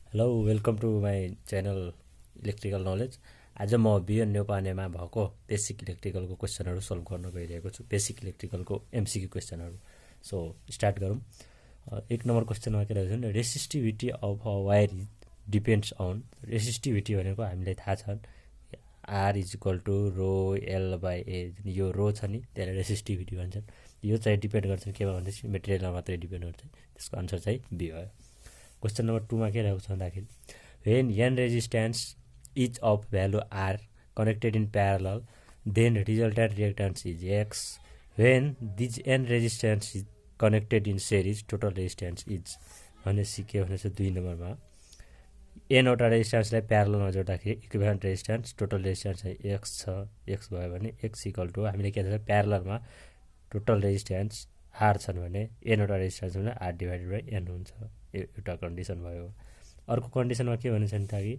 Hello welcome to my channel electrical knowledge. आज म बिएन नेपानेमा भएको बेसिक इलेक्ट्रिकलको क्वेसनहरू सल्भ गर्न गइरहेको छु। बेसिक इलेक्ट्रिकलको एमसिक्यू क्वेसनहरू। सो स्टार्ट गरौँ। एक नम्बर क्वेसनमा के रहेछ भने resistivity of a wire depends on. Resistivity भनेको हामीलाई थाहा छ R is equal to rho L by A. यो रो छ नि त्यसलाई रेसिस्टिभिटी भन्छन्। यो चाहिँ डिपेन्ड गर्छ केमा भन्दाखेरि मेटेरियलमा मात्रै डिपेन्ड गर्छ। त्यसको आन्सर चाहिँ बी भयो। क्वेसन नम्बर 2 मा के रहेको छ भन्दाखेरि when n resistance each of value r connected in parallel then resultant reactance is x. When these n resistance is connected in series total resistance is भनेपछि के भनेछ 2 नम्बरमा n वटा रेजिस्टेन्सलाई प्यारललमा जोड्दाखेरि इक्विभ्यालेन्ट रेजिस्टेन्स टोटल रेजिस्टेन्स चाहिँ x छ। x भयो भने x equal to हामीले के छ प्यारललमा टोटल रेजिस्टेन्स r छन् भने n वटा रेजिस्टेन्स भने r डिभाइडेड बाइ n हुन्छ। एउटा कन्डिसन भयो। अर्को कन्डिसनमा के भनेछ भने कि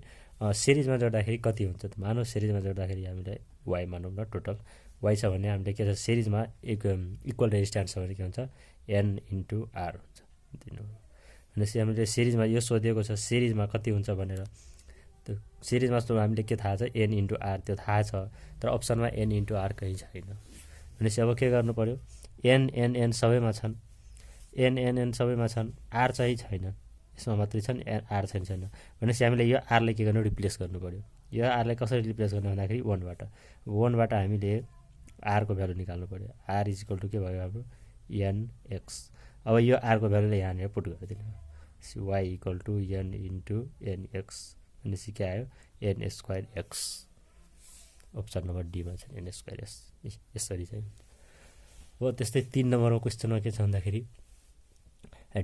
सिरिजमा जोड्दाखेरि कति हुन्छ त मानौ सिरिजमा जोड्दाखेरि हामीलाई y मानौँ न टोटल y छ भने हामीले के छ सिरिजमा इक्वल रेजिस्टेन्स छ भने के हुन्छ n इन्टु r हुन्छ। भनेपछि हामीले सिरिजमा यो सोधिएको छ सिरिजमा कति हुन्छ भनेर। त्यो सिरिजमा हामीले के थाहा छ n इन्टु r त्यो थाहा छ तर अप्सनमा n इन्टु r कहीँ छैन। भनेपछि अब के गर्नु पर्यो n सबैमा छन् n सबैमा छन् r चाहिँ छैन यसमा मात्रै छन् r छैन भनेपछि हामीले यो rलाई के गर्नु रिप्लेस गर्नु पर्यो। यो rलाई कसरी रिप्लेस गर्नु भन्दाखेरि 1बाट हामीले r को भ्यालु निकाल्नु पर्यो। r इज इक्वल टु के भयो हाम्रो nx। अब यो r को भ्यालुलाई यहाँनिर पुट गरिदिनु y equal to n into nx भनेपछि के आयो n square x। Option number डीमा छ n स्क्वायर s यसरी चाहिँ हो। त्यस्तै 3 नम्बरको क्वेसनमा के छ भन्दाखेरि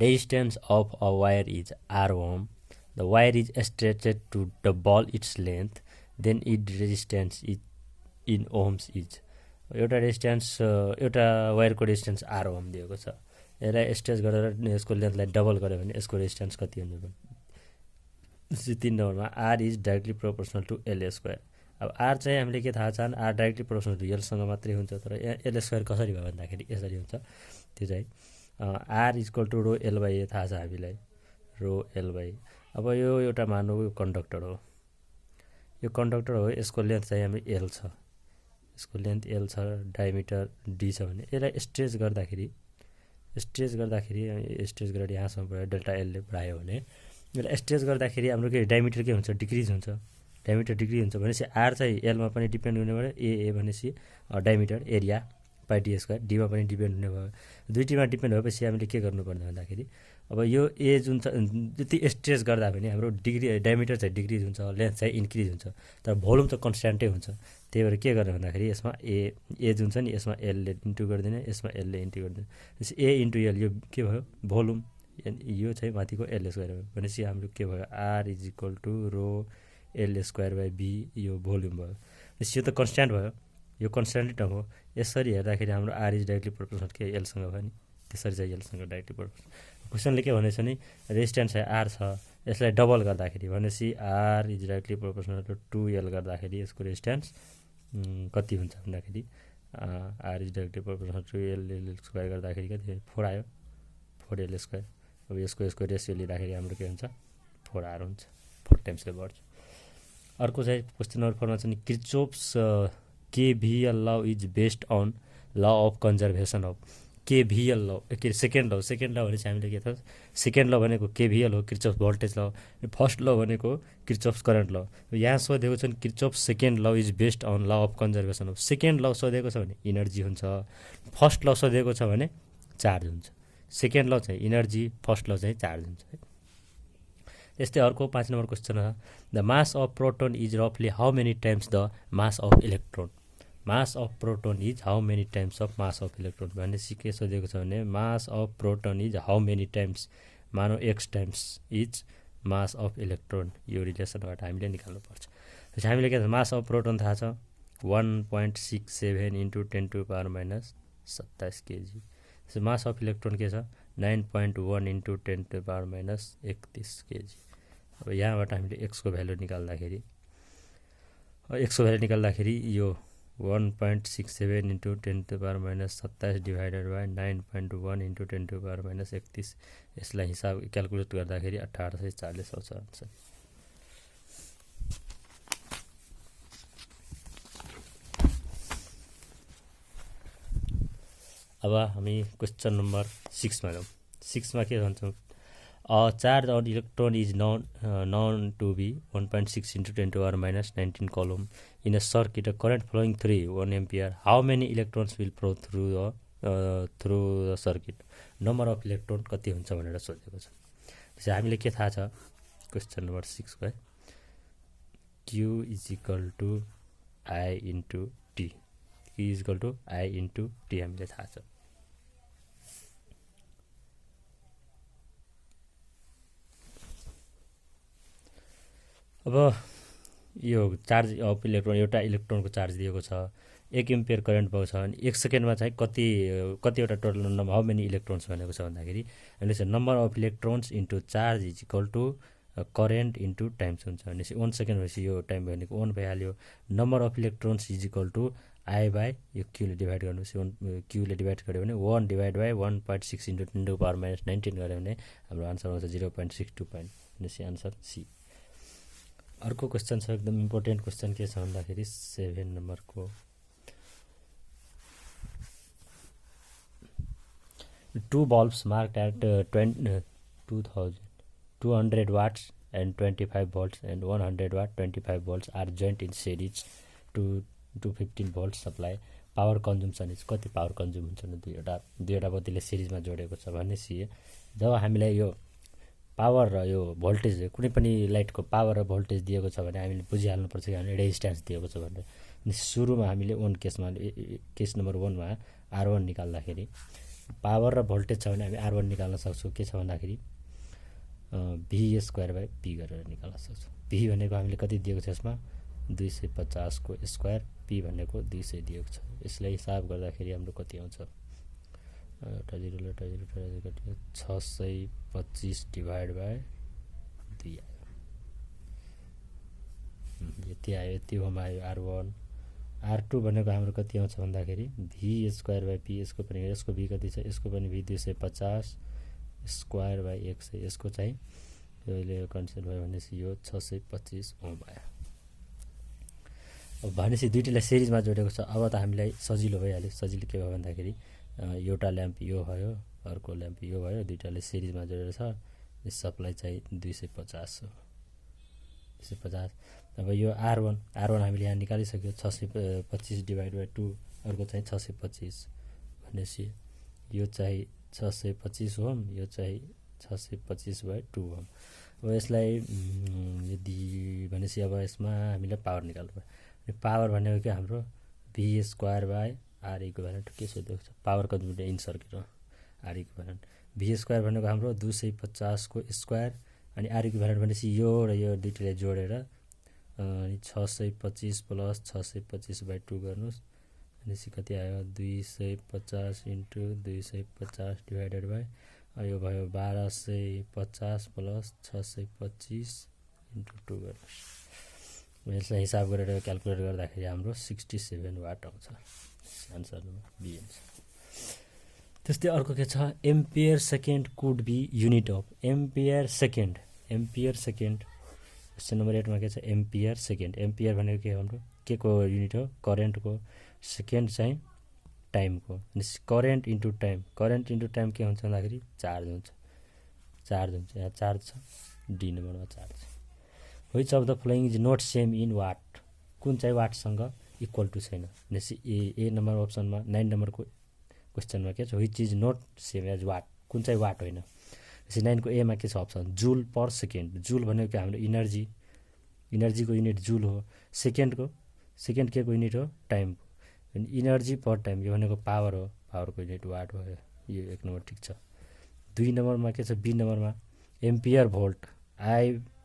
resistance of a wire is r ohm. The wire is stretched to double its length, then its resistance is in ohms is. एउटा रेजिस्टेन्स एउटा वायरको रेजिस्टेन्स r ओम दिएको छ। यसलाई स्ट्रेच गरेर यसको लेन्थलाई डबल गर्यो भने यसको रेजिस्टेन्स कति हुन्छ भने 3 नम्बरमा r is directly proportional to l square. अब r चाहिँ हामीले के थाहा छ r directly proportional to l सँग मात्रै हुन्छ तर l स्क्वायर कसरी भयो भन्दाखेरि यसरी हुन्छ। त्यो चाहिँ r equal to rho L by A थाहा छ हामीलाई रो एल बाई। अब यो एउटा मानौ यो कन्डक्टर हो यसको लेन्थ चाहिँ हामी एल छ यसको लेन्थ एल छ डायमिटर डी छ भने यसलाई स्ट्रेच गर्दाखेरि गरेर यहाँसम्म भयो डेल्टा एलले बढायो भने यसलाई स्ट्रेच गर्दाखेरि हाम्रो के डायमिटर के हुन्छ डिक्रिज हुन्छ भनेपछि आर चाहिँ एलमा पनि डिपेन्ड हुने भयो ए भनेपछि diameter area by D square डीमा पनि डिपेन्ड हुने भयो। दुईटीमा डिपेन्ड भएपछि हामीले के गर्नुपर्ने भन्दाखेरि अब यो ए जुन छ जति स्ट्रेच गर्दा पनि हाम्रो डायमिटर चाहिँ डिक्रिज हुन्छ लेन्थ चाहिँ इन्क्रिज हुन्छ तर भोल्युम त कन्स्ट्यान्टै हुन्छ। त्यही भएर के गर्ने भन्दाखेरि यसमा ए जुन छ नि यसमा एलले इन्टु गरिदिने यसमा एलले इन्टु गरिदिने त्यसपछि ए इन्टु एल यो के भयो भोल्युम यो चाहिँ माथिको एल स्क्वायर भयो भनेपछि हाम्रो के भयो R is equal to rho L square by B यो भोल्युम भयो। यो त कन्स्ट्यान्ट भयो यो कन्स्ट्यान्ट टर्म हो। यसरी हेर्दाखेरि हाम्रो आर इज डाइरेक्टली प्रोपोर्सनल के एलसँग भयो नि त्यसरी चाहिँ एलसँग डाइरेक्टली प्रोपोर्सनल। क्वेसनले के भनेछ नि रेजिस्टेन्स चाहिँ आर छ यसलाई डबल गर्दाखेरि भनेपछि R is directly proportional to 2l गर्दाखेरि यसको रेजिस्टेन्स कति हुन्छ भन्दाखेरि R is directly proportional to L square गर्दाखेरि कति 4 आयो 4l स्क्वायर। अब यसको रेसियो लिँदाखेरि हाम्रो के हुन्छ 4r हुन्छ 4 टाइम्सले बढ्छ। अर्को चाहिँ क्वेसन नम्बर 4 मा चाहिँ किर्चोफ्स KVL law is based on law of conservation of KVL law second ल भनेपछि हामीले के थाहा सेकेन्ड ल भनेको KVL हो किर्चोफ्स भोल्टेज ल। फर्स्ट ल भनेको किर्चोफ्स करेन्ट ल। यहाँ सोधेको छ Kirchhoff's second law is based on law of conservation of. Second law सोधेको छ भने इनर्जी हुन्छ फर्स्ट ल सोधेको छ भने चार्ज हुन्छ। सेकेन्ड ल चाहिँ इनर्जी फर्स्ट ल चाहिँ चार्ज हुन्छ। यस्तै अर्को 5 नम्बर क्वेसन छ the mass of proton is रफली how many times the mass of electron. Mass of proton is how many times of mass of electron भनेपछि के सोधेको छ भने mass of proton is how many times मानौ x times is mass of electron. यो रिलेसनबाट हामीले निकाल्नुपर्छ। त्यसपछि हामीले के मास अफ प्रोटोन थाहा छ 1.67 into 10⁻⁻27 KG. Mass of electron के छ 9.1 इन्टु 10⁻⁻31 केजी। अब यहाँबाट हामीले x को भ्यालु निकाल्दाखेरि यो 1.67 इन्टु 10⁻⁻27 डिभाइडेड बाई 9.1 इन्टु 10⁻⁻31। यसलाई हिसाब क्यालकुलेट गर्दाखेरि 1840 आउँछ आन्सर। अब हामी क्वेसन नम्बर 6 मा जाउँ। 6 मा के भन्छौँ, a charge on electron is known to be 1.6 into 10⁻⁻19 coulomb in a circuit, a current flowing through 1 ampere. How many electrons will flow through the circuit? Number of electron कति हुन्छ भनेर सोधेको छ। त्यसै हामीले के थाहा छ क्वेसन नम्बर 6 को है, Q is equal to I into T, Q is equal to I into T हामीले थाहा छ। अब यो चार्ज अफ इलेक्ट्रोन, एउटा इलेक्ट्रोनको चार्ज दिएको छ, 1 एम्पियर करेन्ट भएको छ अनि 1 सेकेन्डमा चाहिँ कतिवटा total number how many electrons भनेको छ भन्दाखेरि हामीले चाहिँ number of electrons into charge is equal to current into times हुन्छ। भनेपछि 1 सेकेन्ड भएपछि यो टाइम भनेको 1 भइहाल्यो। Number of electrons is equal to I by यो क्यूले डिभाइड गर्नुहोस्, क्यूले डिभाइड गऱ्यो भने 1 डिभाइड बाई 1.6 इन्टु 10⁻⁻19 गऱ्यो भने हाम्रो आन्सर आउँछ 0.62 भनेपछि आन्सर सी। अर्को क्वेसन छ, एकदम इम्पोर्टेन्ट क्वेसन के छ भन्दाखेरि 7 नम्बरको, 2 bulbs marked at 200 watts and 25 volts and 100 watt 25 volts are joined in series to 15 volts supply. Power consumption is, कति पावर कन्ज्युम हुन्छ भने दुईवटा बत्तीले सिरिजमा जोडेको छ भनेपछि जब हामीलाई यो पावर र यो भोल्टेज, कुनै पनि लाइटको पावर र भोल्टेज दिएको छ भने हामीले बुझिहाल्नुपर्छ कि हामीले रेजिस्टेन्स दिएको छ भनेर। सुरुमा हामीले केस नम्बर 1 मा R1 निकाल्दाखेरि पावर र भोल्टेज छ भने हामी R1 निकाल्न सक्छौँ। के छ भन्दाखेरि V² बाई P गरेर निकाल्न सक्छौँ। V भनेको हामीले कति दिएको छ यसमा 250 को स्क्वायर, P भनेको 200 दिएको छ। यसलाई हिसाब गर्दाखेरि हाम्रो कति आउँछ, 625 डिभाइड बाई 2 आयो, यति आयो। यति होमा आयो R1। R2 भनेको हाम्रो कति आउँछ भन्दाखेरि V² बाई P, यसको पनि यसको V कति छ, यसको पनि V 250 स्क्वायर बाई 100, यसको चाहिँ यो कन्सेप्ट भयो भनेपछि यो 625 ओम आयो। अब भनेपछि दुईटैलाई सिरिजमा जोडेको छ। अब त हामीलाई सजिलो भइहाल्यो। सजिलो के भयो भन्दाखेरि एउटा ल्याम्प यो भयो, अर्को ल्याम्प यो भयो, दुईटाले सिरिजमा जोडेर छ। सप्लाई चाहिँ 250 हो, 250। अब यो R1 हामीले यहाँ निकालिसक्यो, 625 डिभाइड बाई 2, अर्को चाहिँ 625 भनेपछि यो चाहिँ 625 ओम, यो चाहिँ 625 बाई 2 ओम। अब यसलाई यदि भनेपछि अब यसमा हामीले पावर निकाल्नु पर्यो। पावर भनेको के हाम्रो V² बाई R इक्विभ्यालेन्ट के सोधेको छ, पावर कन्ज्युम्ड इन सर्किट हो R इक्विभ्यालेन्ट। V² भनेको हाम्रो 250 को स्क्वायर अनि R इक्विभ्यालेन्ट भनेपछि यो र यो दुईटैलाई जोडेर अनि 625 प्लस 625 बाई 2 गर्नुहोस् भनेपछि कति आयो 250 इन्टु 250 डिभाइडेड बाई यो भयो 1250 प्लस 625 इन्टु 2 गर्नुहोस्। यसलाई हिसाब गरेर क्यालकुलेट गर्दाखेरि हाम्रो 67 वाट आउँछ। आन्सर नम्बर बी हुन्छ। त्यस्तै अर्को के छ, ampere second could be unit of ampere second. Question number 8 मा के छ, एम्पियर सेकेन्ड। एम्पियर भनेको के हाम्रो के को युनिट हो, करेन्टको। सेकेन्ड चाहिँ टाइमको। Current into time, current into time के हुन्छ भन्दाखेरि चार्ज हुन्छ। यहाँ चार्ज छ, डी नम्बरमा चार्ज छ। Which of the following is not same in watt, कुन चाहिँ वाटसँग इक्वल टु छैन भनेपछि ए नम्बर अप्सनमा 9 नम्बरको क्वेसनमा के छ, which is not same as watt, कुन चाहिँ वाट होइन। भनेपछि 9 को एमा के छ अप्सन, जुल पर सेकेन्ड। जुल भनेको के हाम्रो इनर्जीको युनिट जुल हो। सेकेन्ड के को युनिट हो, टाइमको। इनर्जी पर टाइम यो भनेको पावर हो, पावरको युनिट वाट भयो। यो 1 नम्बर ठिक छ। 2 नम्बरमा के छ, बी नम्बरमा एम्पियर भोल्ट।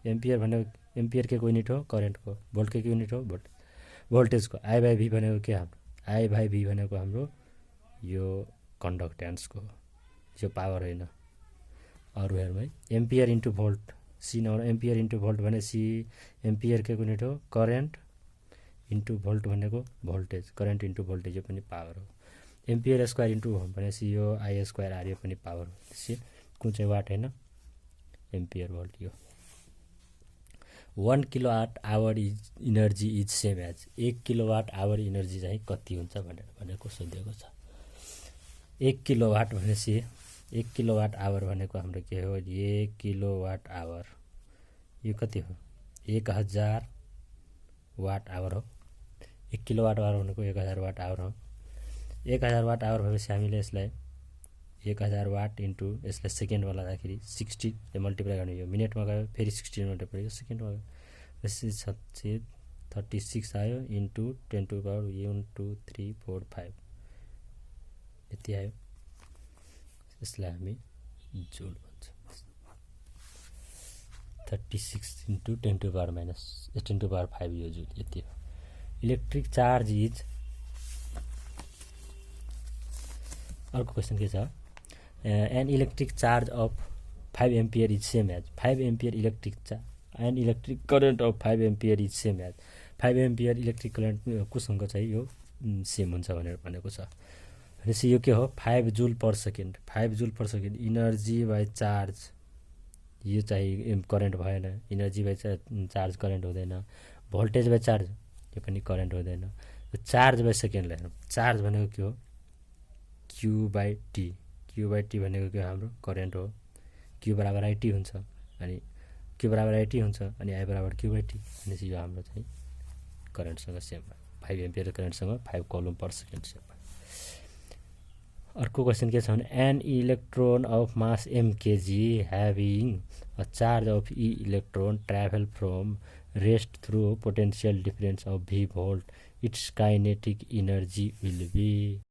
एम्पियर भनेको एम्पियर के को युनिट हो, करेन्टको। भोल्ट के युनिट हो, भोल्टेजको। आई बाई भी भनेको के हाम्रो, आई बाई भी भनेको हाम्रो यो कन्डक्टेन्सको, यो पावर होइन। अरू हेरौँ है, ampere into volt. C number ampere into volt भनेपछि एम्पियर के युनिट हो, करेन्ट इन्टु भोल्ट भनेको भोल्टेज, करेन्ट इन्टु भोल्टेज यो पनि पावर हो। एम्पियर स्क्वायर इन्टु भनेपछि यो आई स्क्वायर आर यो पनि पावर हो। त्यसै कुन चाहिँ वाट होइन, एम्पियर भोल्ट। यो 1 kilowatt hour energy is same as, 1 kilowatt hour energy चाहिँ कति हुन्छ भनेको सोधिएको छ। 1 किलोवाट भनेपछि 1 किलोवाट आवर भनेको हाम्रो के हो, 1 किलोवाट आवर यो कति हो, 1000 वाट आवर हो। 1 किलोवाट आवर भनेको 1000 वाट आवर हो। 1000 वाट आवर भएपछि हामीले यसलाई 1000 वाट इन्टु यसलाई सेकेन्डमा लाँदाखेरि 60 मल्टिप्लाई गर्ने, यो मिनटमा गयो फेरि 60 मल्टिप्लाई यो सेकेन्डमा गयो, त्यसपछि 36 आयो इन्टु 10 टु पावर 1 2 3 4 5 यति आयो। यसलाई हामी जुल भन्छौँ। 36 into 10 to power minus 10 to power 5 यो जुल यति हो। इलेक्ट्रिक चार्ज इज, अर्को क्वेसन के छ, an electric charge of 5 ampere is same as 5 ampere electric charge an electric current of 5 ampere is same as 5 ampere electric current कुसँग चाहिँ यो same हुन्छ भनेर भनेको छ। भनेपछि यो के हो, 5 joule per second. 5 joule per second energy by charge, यो चाहिँ करेन्ट भएन, इनर्जी बाई चार्ज करेन्ट हुँदैन, भोल्टेज बाई चार्ज यो पनि करेन्ट हुँदैन। चार्ज बाई सेकेन्डलाई हेरौँ, चार्ज भनेको के हो, Q by T, Q by T भनेको के हाम्रो करेन्ट हो। क्यु बराबर आइटी हुन्छ, अनि क्यु बराबर आइटी हुन्छ अनि आई बराबर क्यु बाई टी, भनेपछि यो हाम्रो चाहिँ करेन्टसँग सेम भयो। 5 एम्पियर करेन्टसँग 5 कोलुम पर सेकेन्ड सेम भयो। अर्को क्वेसन के छ भने, an electron of mass m kg having a charge of e electron travel from rest through potential difference of V volt, its kinetic energy will be.